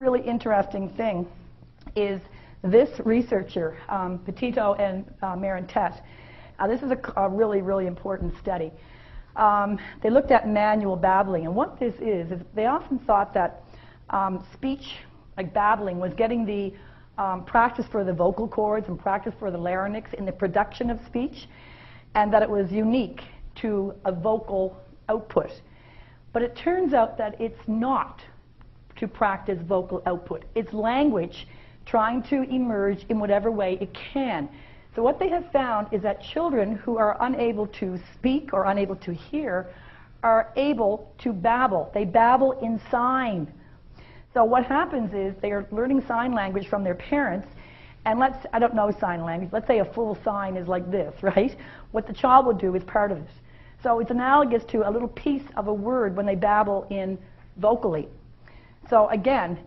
Really interesting thing is this researcher, Pettito and Marentette. This is a really, really important study. They looked at manual babbling, and what this is they often thought that speech, like babbling, was getting the practice for the vocal cords and practice for the larynx in the production of speech, and that it was unique to a vocal output. But it turns out that it's not to practice vocal output. It's language trying to emerge in whatever way it can. So what they have found is that children who are unable to speak or unable to hear are able to babble. They babble in sign. So what happens is they are learning sign language from their parents, and I don't know sign language, let's say a full sign is like this, right? What the child will do is part of it. So it's analogous to a little piece of a word when they babble in vocally. So again,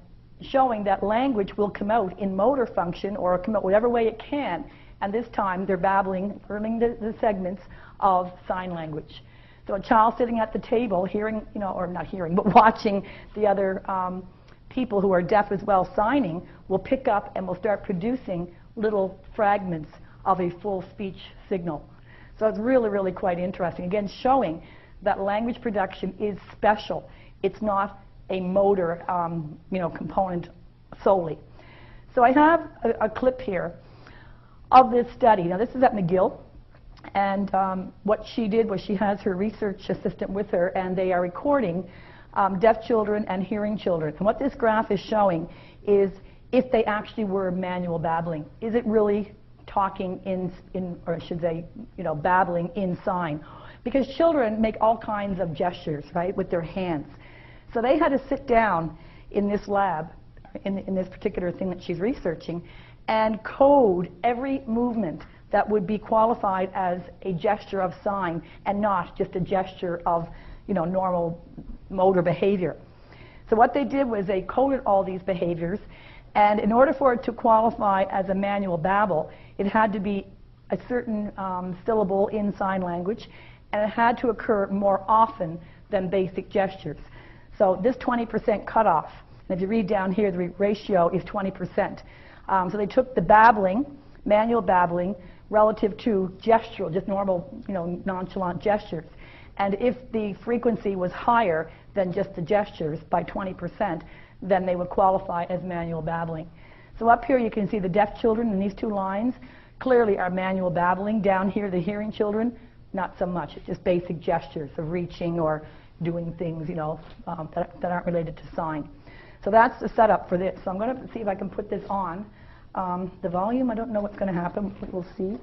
showing that language will come out in motor function or come out whatever way it can, and this time they're babbling, learning the segments of sign language. So a child sitting at the table hearing, or not hearing, but watching the other people who are deaf as well signing will pick up and will start producing little fragments of a full speech signal. So it's really, really quite interesting. Again, showing that language production is special. It's not a motor component solely. So I have a clip here of this study. Now this is at McGill, and what she did was she has her research assistant with her, and they are recording deaf children and hearing children. And what this graph is showing is if they actually were manual babbling. Is it really talking or I should say, babbling in sign? Because children make all kinds of gestures, right, with their hands. So they had to sit down in this lab, in this particular thing that she's researching, and code every movement that would be qualified as a gesture of sign and not just a gesture of normal motor behavior. So what they did was they coded all these behaviors, and in order for it to qualify as a manual babble, it had to be a certain syllable in sign language, and it had to occur more often than basic gestures. So this 20% cutoff, and if you read down here, the ratio is 20%. So they took the babbling, manual babbling, relative to gestural, just normal, nonchalant gestures. And if the frequency was higher than just the gestures by 20%, then they would qualify as manual babbling. So up here you can see the deaf children in these two lines clearly are manual babbling. Down here the hearing children, not so much. It's just basic gestures of reaching or doing things that aren't related to sign. So that's the setup for this. So I'm going to see if I can put this on. The volume, I don't know what's going to happen, but we'll see.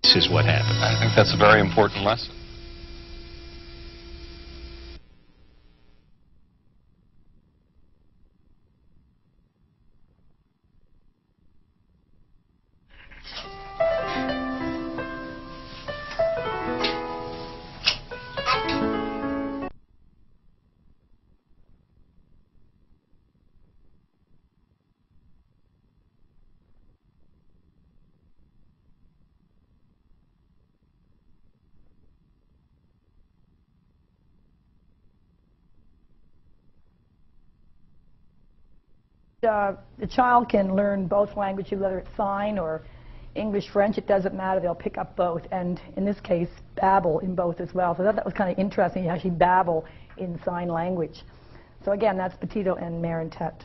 This is what happened. I think that's a very important lesson. The child can learn both languages, whether it's sign or English, French, it doesn't matter, they'll pick up both, and in this case, babble in both as well. So that was kind of interesting, you actually babble in sign language. So again, that's Pettito and Marentette.